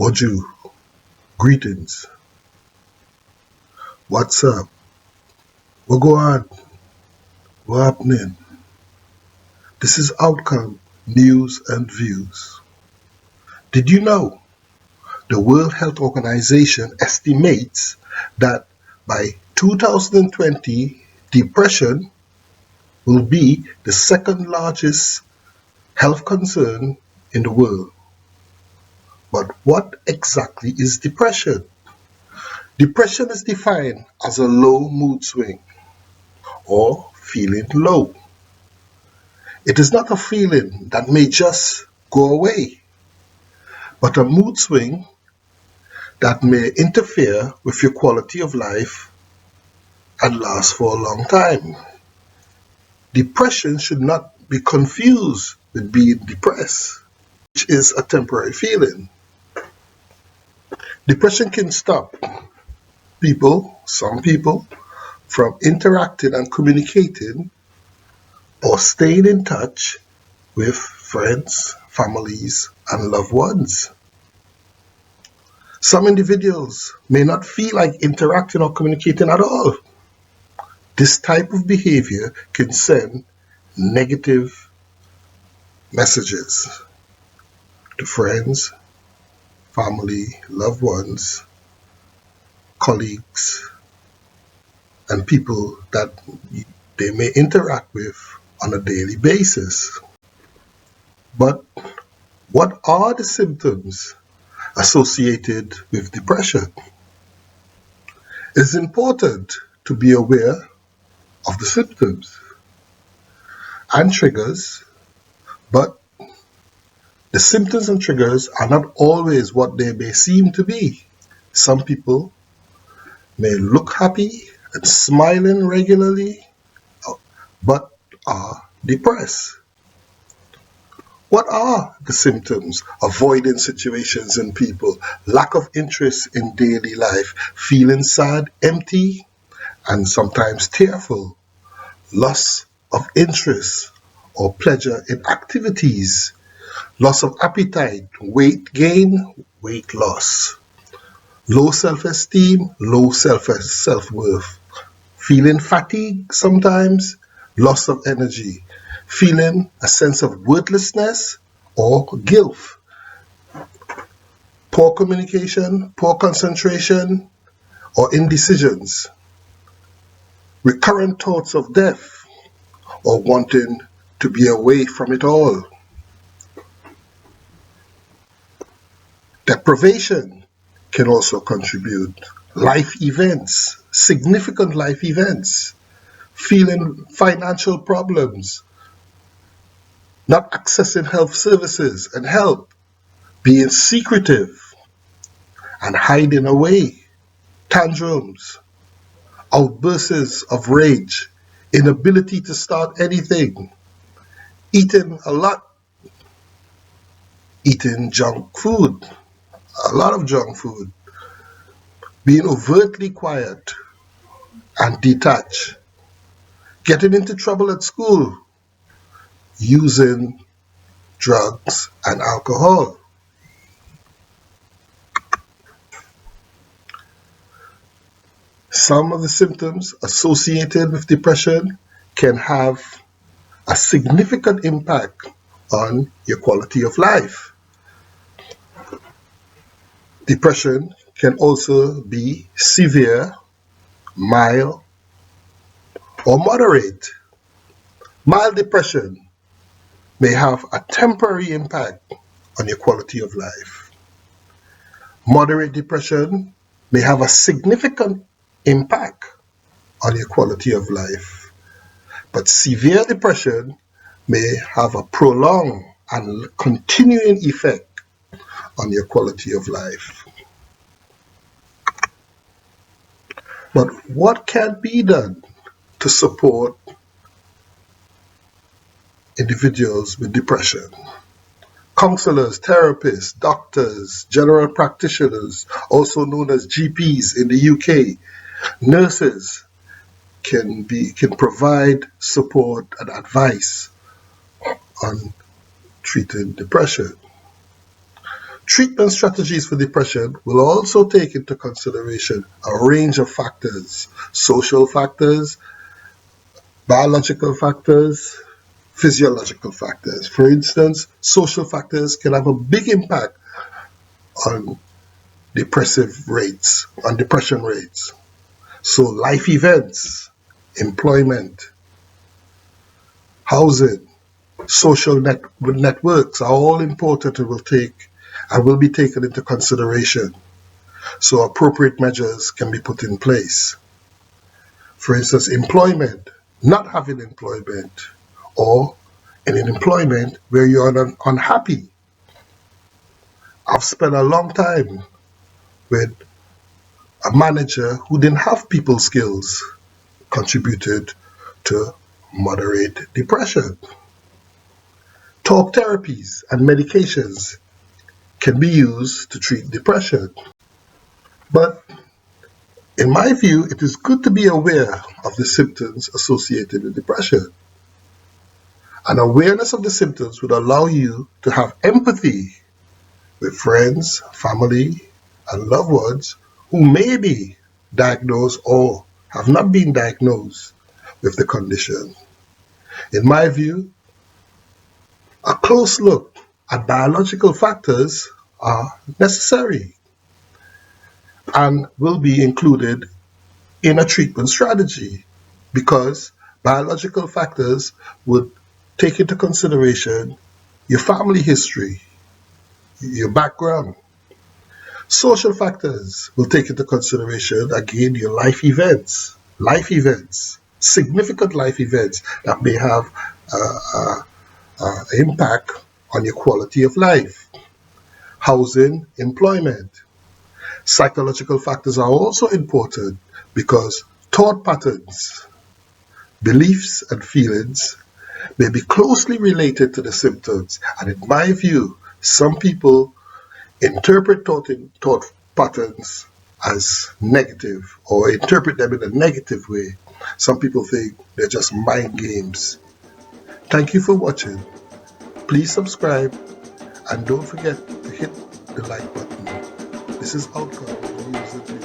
Oju, greetings. What's up? What go on? What happening? This is Outcome News and Views. Did you know the World Health Organization estimates that by 2020, depression will be the second largest health concern in the world? But what exactly is depression? Depression is defined as a low mood swing or feeling low. It is not a feeling that may just go away, but a mood swing that may interfere with your quality of life and last for a long time. Depression should not be confused with being depressed, which is a temporary feeling. Depression can stop some people, from interacting and communicating or staying in touch with friends, families, and loved ones. Some individuals may not feel like interacting or communicating at all. This type of behavior can send negative messages to friends, family, loved ones, colleagues, and people that they may interact with on a daily basis. But what are the symptoms associated with depression? It's important to be aware of the symptoms and triggers, but the symptoms and triggers are not always what they may seem to be. Some people may look happy and smiling regularly, but are depressed. What are the symptoms? Avoiding situations and people, lack of interest in daily life, feeling sad, empty, and sometimes tearful, loss of interest or pleasure in activities, loss of appetite, weight gain, weight loss, low self-esteem, low self-worth, feeling fatigue sometimes, loss of energy, feeling a sense of worthlessness or guilt, poor communication, poor concentration, or indecisions, recurrent thoughts of death, or wanting to be away from it all. Deprivation can also contribute. Life events, significant life events, feeling financial problems, not accessing health services and help, being secretive and hiding away, tantrums, outbursts of rage, inability to start anything, eating a lot, eating junk food, a lot of junk food, being overtly quiet and detached, getting into trouble at school, using drugs and alcohol. Some of the symptoms associated with depression can have a significant impact on your quality of life. Depression can also be severe, mild, or moderate. Mild depression may have a temporary impact on your quality of life. Moderate depression may have a significant impact on your quality of life. But severe depression may have a prolonged and continuing effect on your quality of life. But what can be done to support individuals with depression? Counselors, therapists, doctors, general practitioners, also known as GPs in the UK, nurses can provide support and advice on treating depression. Treatment strategies for depression will also take into consideration a range of factors: social factors, biological factors, physiological factors. For instance, social factors can have a big impact on depression rates. So life events, employment, housing, social networks are all important and will be taken into consideration. So appropriate measures can be put in place. For instance, employment, not having employment, or in an employment where you're unhappy. I've spent a long time with a manager who didn't have people skills, contributed to moderate depression. Talk therapies and medications can be used to treat depression. But in my view, it is good to be aware of the symptoms associated with depression. An awareness of the symptoms would allow you to have empathy with friends, family, and loved ones who may be diagnosed or have not been diagnosed with the condition. In my view, a close look at biological factors are necessary and will be included in a treatment strategy because biological factors would take into consideration your family history, your background. Social factors will take into consideration, again, your significant life events that may have impact on your quality of life. Housing, employment. Psychological factors are also important because thought patterns, beliefs, and feelings may be closely related to the symptoms. And in my view, some people interpret thought patterns as negative or interpret them in a negative way. Some people think they're just mind games. Thank you for watching. Please subscribe and don't forget to hit the like button. This is Outcome.